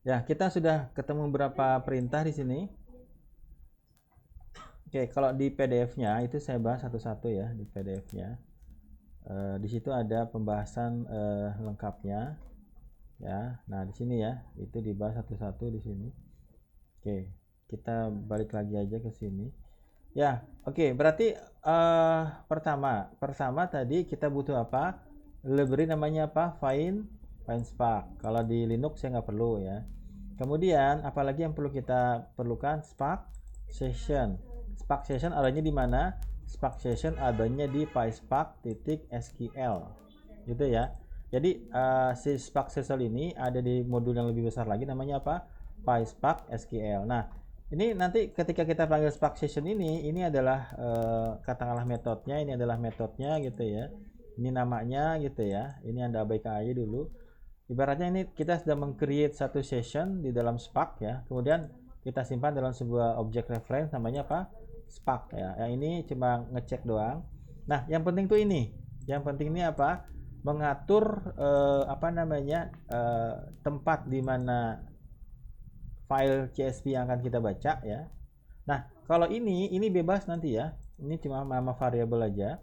Ya, kita sudah ketemu beberapa perintah di sini. Oke, kalau di PDF-nya itu saya bahas satu-satu ya di PDF-nya. Di situ ada pembahasan lengkapnya ya. Nah, di sini ya, itu dibahas satu-satu di sini. Oke, kita balik lagi aja ke sini. Ya, oke, berarti pertama tadi kita butuh apa? Library namanya apa? Find Spark. Kalau di Linux saya nggak perlu ya. Kemudian apalagi yang perlu kita perlukan? Spark Session. Spark Session adanya di mana? Spark Session adanya di PySpark.sql gitu ya. Jadi si Spark Session ini ada di modul yang lebih besar lagi namanya apa? PySpark SQL. Nah, ini nanti ketika kita panggil Spark Session ini adalah katakanlah metodenya, ini adalah metodenya gitu ya. Ini namanya gitu ya. Ini Anda abaikan aja dulu. Ibaratnya ini kita sudah meng-create satu session di dalam Spark ya. Kemudian kita simpan dalam sebuah objek reference namanya apa? Spark ya. Yang ini cuma ngecek doang. Nah, yang penting tuh ini. Yang penting ini apa? Mengatur apa namanya? Tempat di mana file CSV yang akan kita baca ya. Nah, kalau ini bebas nanti ya. Ini cuma nama variabel aja.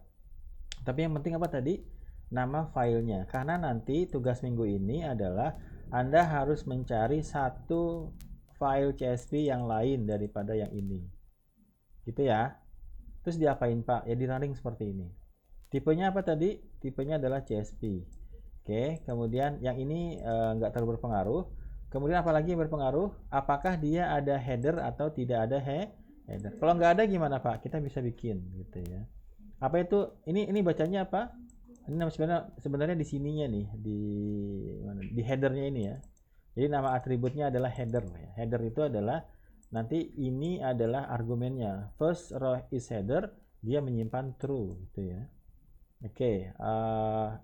Tapi yang penting apa tadi? Nama filenya. Karena nanti tugas minggu ini adalah Anda harus mencari satu file CSV yang lain daripada yang ini. Gitu ya. Terus diapain Pak? Ya di running seperti ini. Tipenya apa tadi? Tipenya adalah CSV. Oke, kemudian yang ini nggak terlalu berpengaruh. Kemudian apalagi yang berpengaruh? Apakah dia ada header atau tidak ada header? Kalau nggak ada gimana Pak? Kita bisa bikin gitu ya. Apa itu? Ini bacanya apa? Ini sebenarnya di sininya nih, di mana? Di headernya ini ya. Jadi nama atributnya adalah header ya. Header itu adalah nanti ini adalah argumennya. First row is header, dia menyimpan true gitu ya. Oke,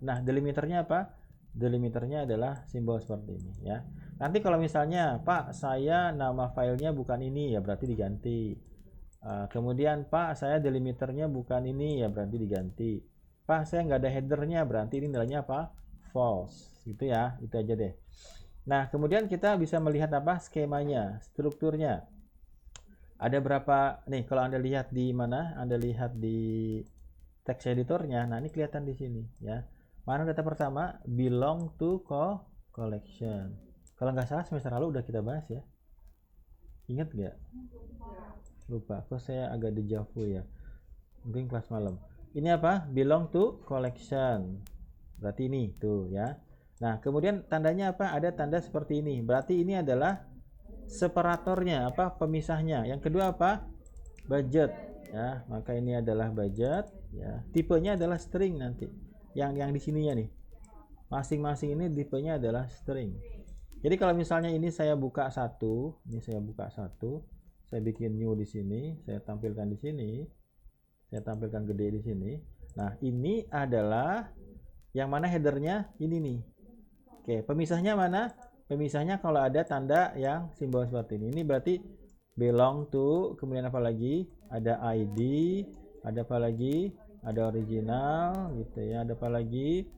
nah delimiternya apa? Delimiternya adalah simbol seperti ini ya. Nanti kalau misalnya Pak, saya nama filenya bukan ini ya berarti diganti. Kemudian Pak, saya delimiternya bukan ini ya berarti diganti. Pak, saya nggak ada headernya berarti ini nilainya apa? False. Gitu ya, itu aja deh. Nah, kemudian kita bisa melihat apa? Skemanya, strukturnya. Ada berapa nih kalau Anda lihat di mana? Anda lihat di text editornya. Nah, ini kelihatan di sini ya. Mana data pertama? Belong to collection. Kalau nggak salah semester lalu udah kita bahas ya. Ingat nggak? Lupa. Kok saya agak dejavu ya. Mungkin kelas malam. Ini apa? Belong to collection. Berarti ini tuh ya. Nah, kemudian tandanya apa? Ada tanda seperti ini. Berarti ini adalah separatornya, apa? Pemisahnya. Yang kedua apa? Budget ya. Maka ini adalah budget ya. Tipenya adalah string nanti. Yang di sininya nih. Masing-masing ini tipenya adalah string. Jadi kalau misalnya ini saya buka satu, saya bikin new di sini, saya tampilkan di sini, saya tampilkan gede di sini. Nah, ini adalah yang mana headernya ini nih. Oke, pemisahnya mana? Pemisahnya kalau ada tanda yang simbol seperti ini. Ini berarti belong to, kemudian apa lagi? Ada ID, ada apa lagi? Ada original gitu ya. Ada apa lagi?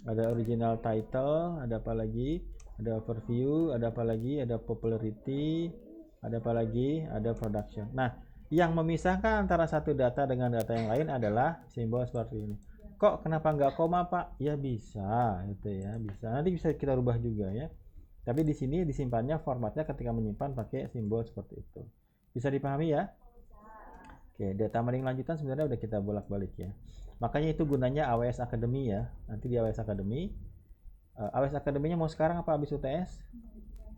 Ada original title, ada apa lagi? Ada overview, ada apa lagi? Ada popularity, ada apa lagi? Ada production. Nah, yang memisahkan antara satu data dengan data yang lain adalah simbol seperti ini. Kok kenapa nggak koma Pak? Ya bisa, gitu ya, bisa. Nanti bisa kita rubah juga ya. Tapi di sini disimpannya formatnya ketika menyimpan pakai simbol seperti itu. Bisa dipahami ya? Oke, data mining lanjutan sebenarnya udah kita bolak-balik ya. Makanya itu gunanya AWS Academy ya. Nanti di AWS Academy, AWS Academy-nya mau sekarang apa habis UTS?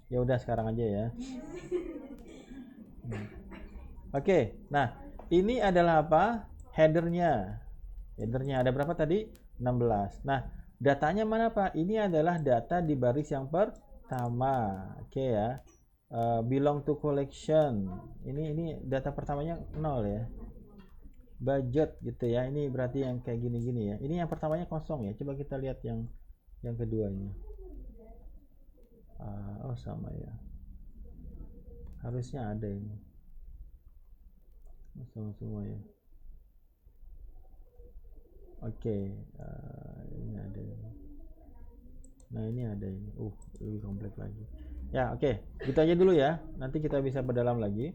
Ya udah sekarang aja ya. Oke, nah ini adalah apa? Headernya. Headernya ada berapa tadi? 16. Nah, datanya mana Pak? Ini adalah data di baris yang pertama. Oke ya. Belong to collection. Ini data pertamanya 0 ya. Budget gitu ya. Ini berarti yang kayak gini-gini ya. Ini yang pertamanya kosong ya. Coba kita lihat yang keduanya. Oh sama ya. Harusnya ada ini. Sama semua ya. Oke, ini ada ini. Nah ini ada ini. Lebih kompleks lagi. Ya, oke. Gitu aja dulu ya. Nanti kita bisa berdalam lagi.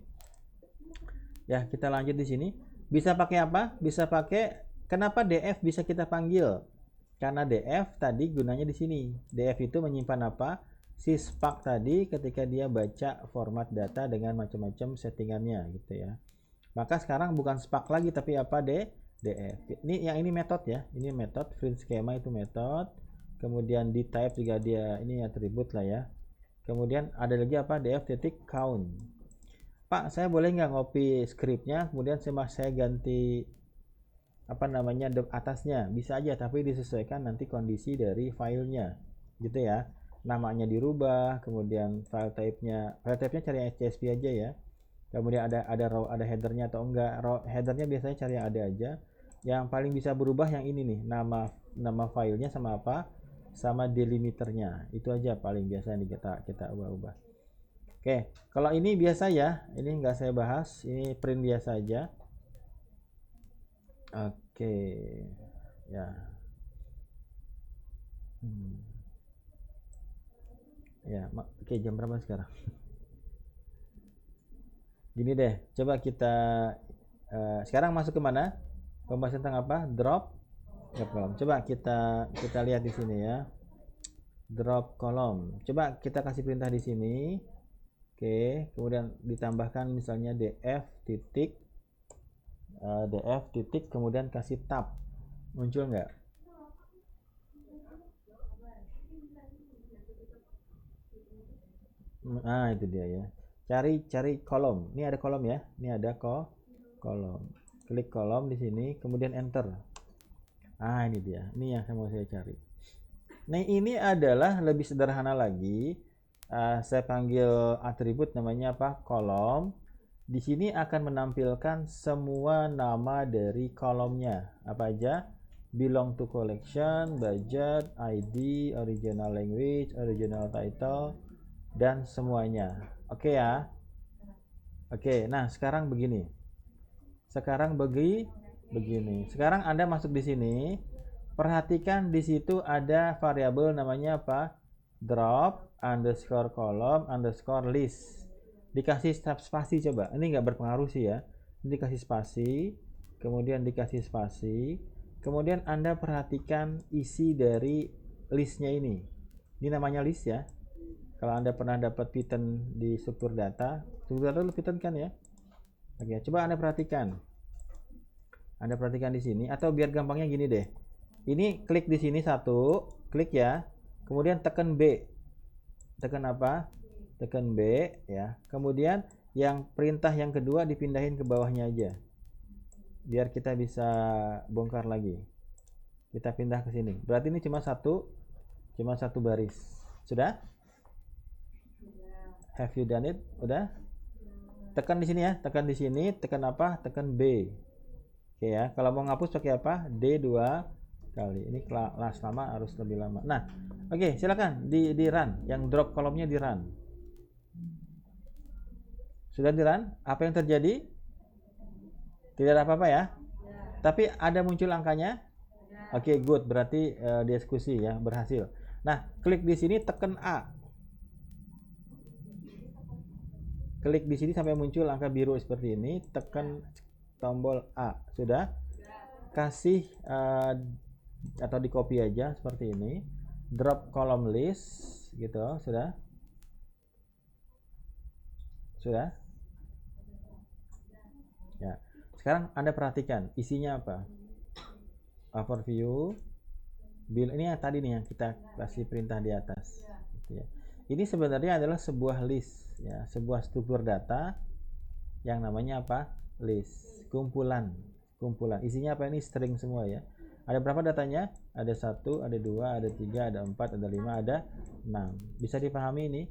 Ya, kita lanjut di sini. Bisa pakai apa? Bisa pakai, kenapa df bisa kita panggil? Karena df tadi gunanya di sini. Df itu menyimpan apa? Si Spark tadi ketika dia baca format data dengan macam-macam settingannya gitu ya. Maka sekarang bukan Spark lagi tapi apa? df. Ini metode ya. Ini metode print schema itu metode. Kemudian di type juga dia ini atribut lah ya. Kemudian ada lagi apa? df.count. Pak, saya boleh nggak ngopi scriptnya, kemudian saya ganti apa namanya atasnya? Bisa aja, tapi disesuaikan nanti kondisi dari filenya, gitu ya. Namanya dirubah, kemudian file type-nya cari HTTP aja ya. Kemudian ada row, ada headernya atau enggak. Headernya biasanya cari yang ada aja. Yang paling bisa berubah yang ini nih, nama filenya sama apa? Sama delimiternya. Itu aja paling biasa yang kita ubah-ubah. Oke, kalau ini biasa ya, ini nggak saya bahas, ini print biasa aja. Oke, ya. Ya, oke, jam berapa sekarang? Gini deh, coba kita sekarang masuk ke mana? Pembahasan tentang apa? Drop column. Coba kita lihat di sini ya. Drop column. Coba kita kasih perintah di sini. Oke, kemudian ditambahkan misalnya df titik kemudian kasih tab. Muncul nggak? Nah, itu dia ya. Cari kolom. Ini ada kolom ya. Ini ada kolom. Klik kolom di sini, kemudian enter. Ah, ini dia. Ini yang mau saya cari. Nah, ini adalah lebih sederhana lagi. Saya panggil atribut namanya apa? Kolom. Di sini akan menampilkan semua nama dari kolomnya. Apa aja? Belong to collection, budget, ID, original language, original title, dan semuanya. Oke ya. Oke, nah sekarang begini. Begini. Sekarang Anda masuk di sini. Perhatikan di situ ada variabel namanya apa? Drop underscore column underscore list. Dikasih spasi coba. Ini nggak berpengaruh sih ya. Ini dikasih spasi, kemudian dikasih spasi, kemudian Anda perhatikan isi dari listnya ini. Ini namanya list ya. Kalau Anda pernah dapat Python di struktur data lu Python kan ya? Oke, coba Anda perhatikan. Anda perhatikan di sini, atau biar gampangnya gini deh. Ini klik di sini satu, klik ya. Kemudian tekan B. Tekan apa? Tekan B ya. Kemudian yang perintah yang kedua dipindahin ke bawahnya aja. Biar kita bisa bongkar lagi. Kita pindah ke sini. Berarti ini cuma satu baris. Sudah? Have you done it? Udah? Tekan di sini ya, tekan di sini, tekan apa? Tekan B. Oke ya, kalau mau ngapus pakai apa? D2 kali. Ini kelas lama harus lebih lama. Nah, oke, silakan di run. Yang drop kolomnya di run. Sudah di run? Apa yang terjadi? Tidak ada apa-apa ya? Tapi ada muncul angkanya? Oke, good. Berarti dieksekusi ya, berhasil. Nah, klik di sini, tekan A. Klik di sini sampai muncul angka biru seperti ini, tekan tombol A. Sudah? Kasih atau di copy aja seperti ini. Drop column list gitu, sudah? Sudah? Ya. Sekarang Anda perhatikan isinya apa? Overview. Ini yang tadi nih yang kita kasih perintah di atas. Gitu ya. Ini sebenarnya adalah sebuah list ya, sebuah struktur data yang namanya apa? List. Kumpulan. Isinya apa ini? String semua ya. Ada berapa datanya? Ada 1, ada 2, ada 3, ada 4, ada 5, ada 6. Bisa dipahami ini?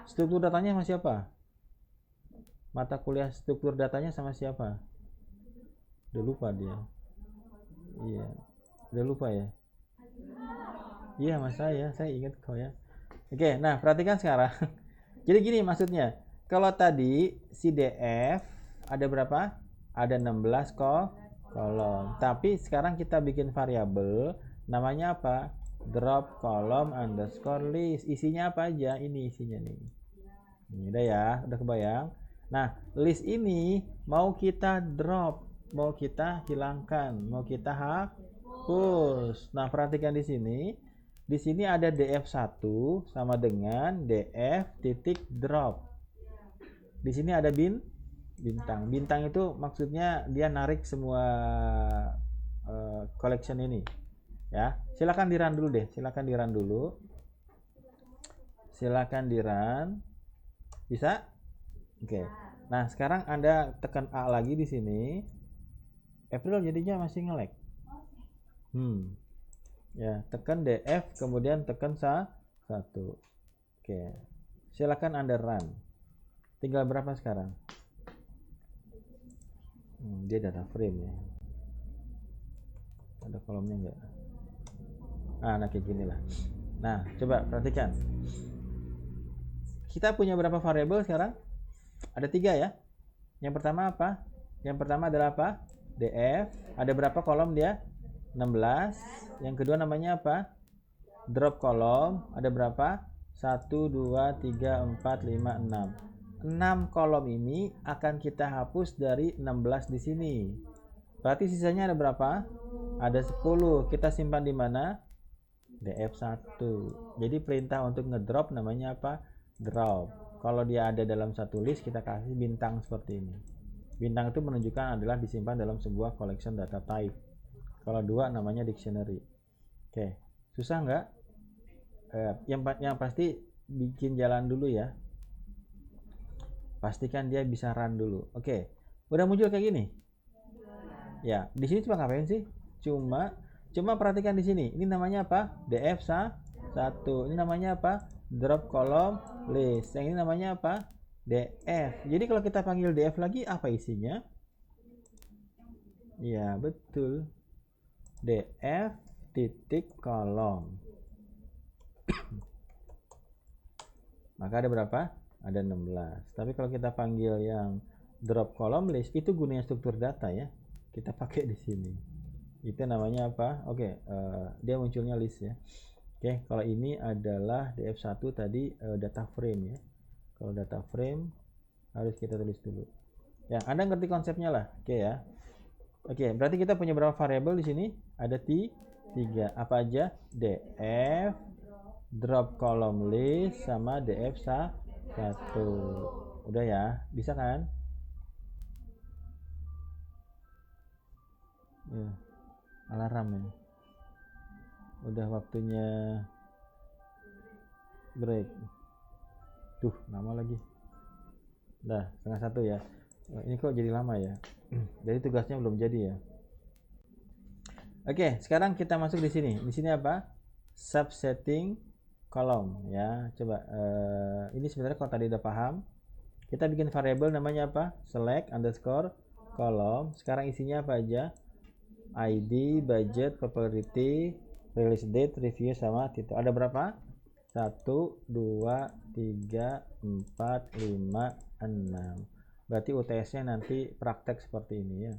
Struktur datanya sama siapa? Mata kuliah struktur datanya sama siapa? Udah lupa dia. Iya. Udah lupa ya? Iya, mas saya ingat kok ya. Oke, nah perhatikan sekarang. Jadi gini maksudnya. Kalau tadi si DF ada berapa? Ada 16 kolom. Tapi sekarang kita bikin variabel namanya apa? drop column underscore list. Isinya apa aja? Ini isinya nih. Ini udah ya, udah kebayang. Nah, list ini mau kita drop, mau kita hilangkan, mau kita hapus. Nah, perhatikan di sini. Di sini ada df1 sama dengan df titik drop. Di sini ada bintang. Bintang itu maksudnya dia narik semua collection ini. Ya, silakan di run dulu deh. Silakan di run dulu. Silakan di run. Bisa? Oke. Nah, sekarang Anda tekan A lagi di sini. April jadinya masih nge-lag. Ya, tekan DF kemudian tekan 1. Oke. Silakan Anda run. Tinggal berapa sekarang? Dia data frame ya. Ada kolomnya enggak? Nah, kayak gini lah. Nah, coba perhatikan. Kita punya berapa variabel sekarang? Ada 3 ya. Yang pertama apa? Yang pertama adalah apa? DF. Ada berapa kolom dia? 16. Yang kedua namanya apa? Drop kolom. Ada berapa? 1, 2, 3, 4, 5, 6. 6 kolom ini akan kita hapus dari 16 di sini. Berarti sisanya ada berapa? Ada 10. Kita simpan di mana? DF1. Jadi perintah untuk ngedrop namanya apa? Drop. Kalau dia ada dalam satu list, kita kasih bintang seperti ini. Bintang itu menunjukkan adalah disimpan dalam sebuah collection data type. Kalau 2 namanya dictionary. Oke, susah nggak? Yang pasti bikin jalan dulu ya. Pastikan dia bisa run dulu. Oke, udah muncul kayak gini. Ya, di sini cuma ngapain sih? Cuma perhatikan di sini. Ini namanya apa? DF1. Ini namanya apa? Drop column list. Yang ini namanya apa? DF. Jadi kalau kita panggil DF lagi, apa isinya? Ya, betul. DF titik kolom. Maka ada berapa? Ada 16. Tapi kalau kita panggil yang drop column list, itu gunanya struktur data ya. Kita pakai di sini. Itu namanya apa? Oke, dia munculnya list ya. Oke, kalau ini adalah df1 tadi data frame ya. Kalau data frame harus kita tulis dulu. Ya, Anda ngerti konsepnya lah. Oke ya. Oke, berarti kita punya berapa variabel di sini? Ada 3. Apa aja? df drop column list sama df1. Udah ya, bisa kan? Ya, alarm ya. Udah waktunya break. Tuh, lama lagi. Dah, 1:30 ya. Ini kok jadi lama ya? Jadi tugasnya belum jadi ya. Oke, sekarang kita masuk di sini. Di sini apa? Subsetting column ya. Coba ini sebenarnya kalau tadi udah paham. Kita bikin variabel namanya apa? Select underscore column. Sekarang isinya apa aja? ID, budget, popularity, release date, review sama title. Ada berapa? 1, 2, 3, 4, 5, 6. Berarti UTS-nya nanti praktek seperti ini ya.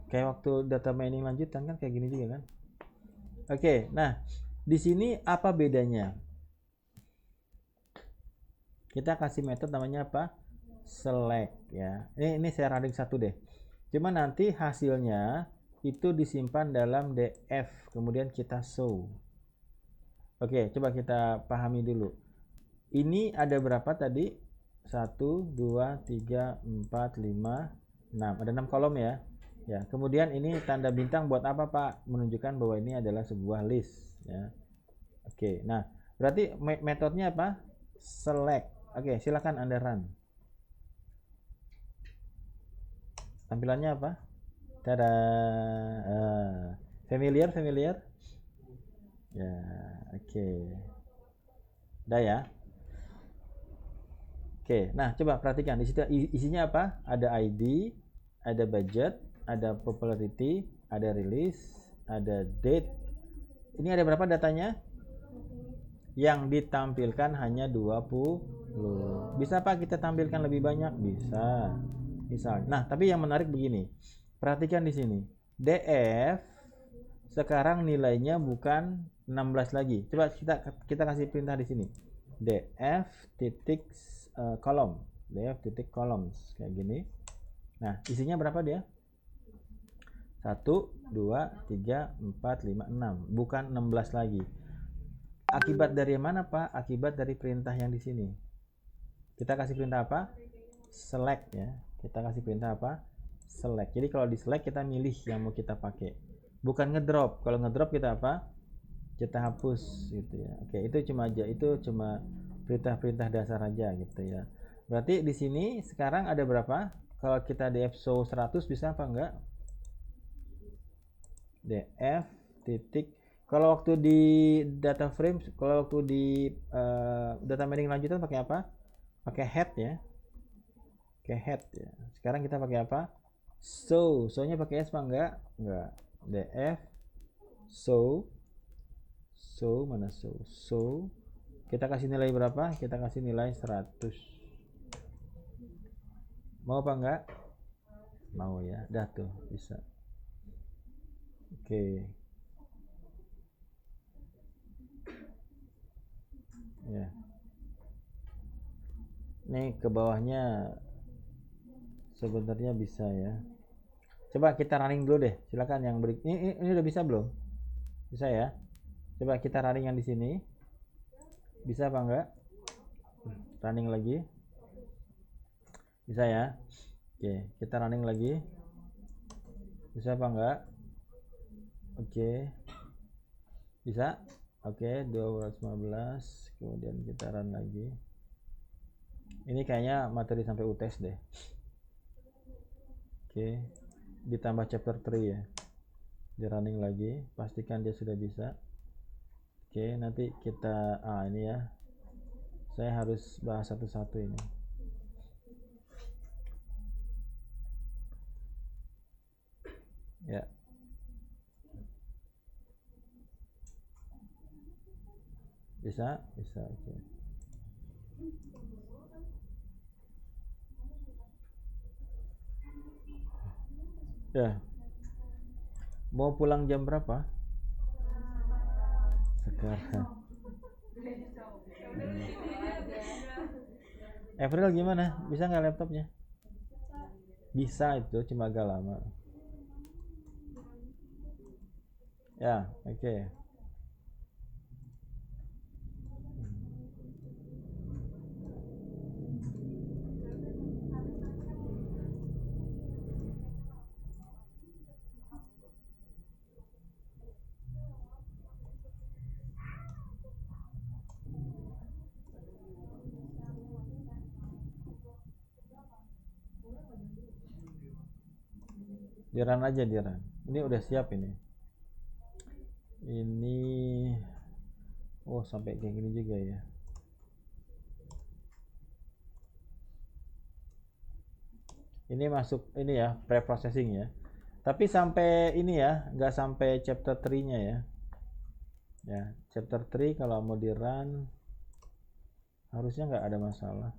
Kayak waktu data mining lanjutan kan kayak gini juga kan. Oke, nah di sini apa bedanya? Kita kasih metode namanya apa? Select ya. Ini saya running 1 deh. Cuma nanti hasilnya itu disimpan dalam df, kemudian kita show. Oke, coba kita pahami dulu. Ini ada berapa tadi? 1, 2, 3, 4, 5, 6. Ada 6 kolom ya. Ya, kemudian ini tanda bintang buat apa, Pak? Menunjukkan bahwa ini adalah sebuah list ya. Oke, nah berarti metodenya apa? Select. Oke, silakan Anda run. Tampilannya apa? Tada. Familiar? Ya, oke. Udah ya. Oke, nah coba perhatikan di situ isinya apa? Ada ID, ada budget, ada popularity, ada release, ada date. Ini ada berapa datanya? Yang ditampilkan hanya 20. Bisa Pak kita tampilkan lebih banyak? Bisa. Misal. Nah, tapi yang menarik begini. Perhatikan di sini. DF sekarang nilainya bukan 16 lagi. Coba kita kasih perintah di sini. df titik kolom, df titik columns kayak gini. Nah, isinya berapa dia? 1, 2, 3, 4, 5, 6. Bukan 16 lagi. Akibat dari mana, Pak? Akibat dari perintah yang di sini. Kita kasih perintah apa? Select ya. Kita kasih perintah apa? Select. Jadi kalau di select kita milih yang mau kita pakai. Bukan ngedrop. Kalau ngedrop kita apa? Kita hapus gitu ya. Oke, itu cuma perintah-perintah dasar aja gitu ya. Berarti di sini sekarang ada berapa? Kalau kita df show 100 bisa apa enggak? df titik, kalau waktu di data frame, kalau waktu di data mining lanjutan pakai apa? Pakai head ya. Pakai head ya. Sekarang kita pakai apa? Show-nya pakai S apa enggak? Enggak. df show mana show kita kasih nilai berapa? Kita kasih nilai 100. Mau apa enggak? Mau ya. Dah tuh, bisa. Oke. Ya. Nih ke bawahnya sebenarnya bisa ya. Coba kita running dulu deh. Silakan yang beri. Ini udah bisa belum? Bisa ya. Coba kita running yang di sini. Bisa apa enggak? Running lagi. Bisa ya. Oke, kita running lagi. Bisa apa enggak? Oke. Bisa? Oke, 215. Kemudian kita run lagi. Ini kayaknya materi sampai UTS deh. Oke. Ditambah chapter 3 ya. Di running lagi, pastikan dia sudah bisa. Oke, nanti kita ini ya. Saya harus bahas satu-satu ini. Ya. Bisa? Bisa, oke. Ya. Mau pulang jam berapa? Sekarang. April gimana? Bisa nggak laptopnya? Bisa, itu cuma agak lama. Ya, oke. Di run aja, di run. Ini udah siap ini. Oh, sampai kayak gini juga ya. Ini masuk ini ya, pre-processing ya. Tapi sampai ini ya, nggak sampai chapter 3-nya ya. Ya, chapter 3 kalau mau di run harusnya nggak ada masalah.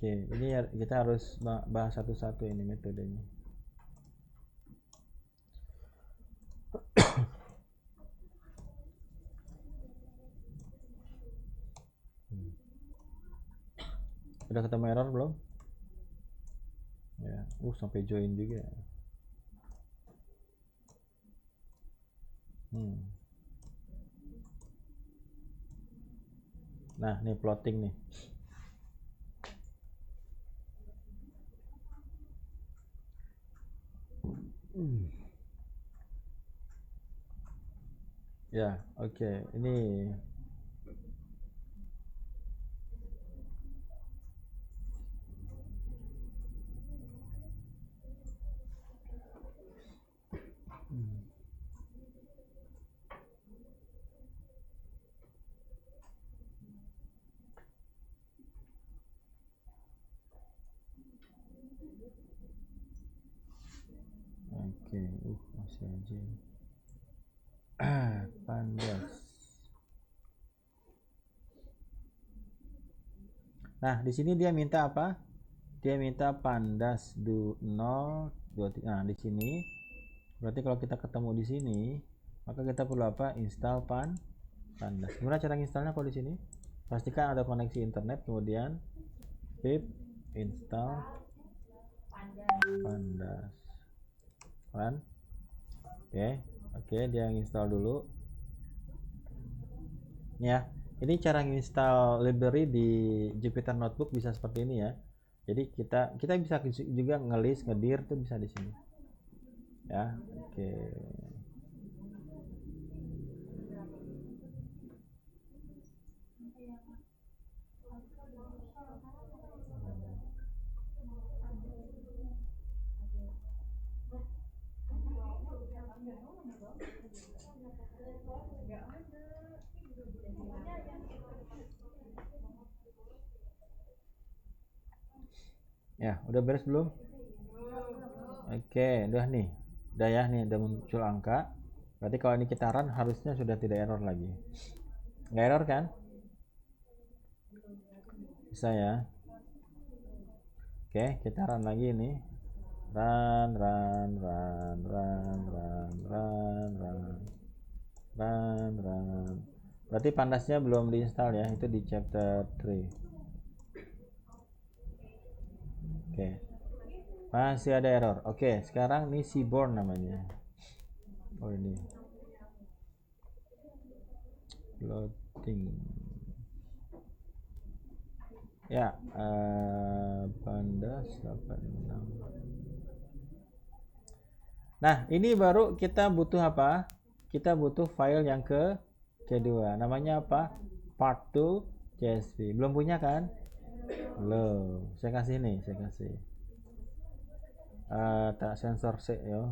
Oke, ini ya, kita harus bahas satu-satu ini metodenya. Udah ketemu error belum? Ya, sampai join juga. Nah, nih plotting nih. Ya, oke. Ini oke, masih aja. Pandas. Nah, di sini dia minta apa? dia minta pandas 0 2. Nah, di sini berarti kalau kita ketemu di sini, maka kita perlu apa? Install pandas. Gimana cara installnya? Kalau di sini pastikan ada koneksi internet, kemudian pip install pandas run. Oke, dia install dulu ya. Ini cara install library di Jupyter Notebook bisa seperti ini ya. Jadi kita bisa juga ngelis, ngedir tuh bisa di sini ya. Oke. Ya, udah beres belum? Oke, udah nih. Udah ya, nih udah muncul angka. Berarti kalau ini kita run harusnya sudah tidak error lagi. Nggak error kan? Bisa ya. Oke, kita run lagi nih. Run. Berarti pandasnya belum diinstal ya, itu di chapter 3. Oke. Masih ada error. Oke, sekarang ini Seaborn namanya. Oh, ini. Loading. Ya, pandas 86. Nah, ini baru kita butuh apa? Kita butuh file yang kedua. Namanya apa? Part2 CSV. Belum punya kan? Belum. Saya kasih nih, tak sensor C ya.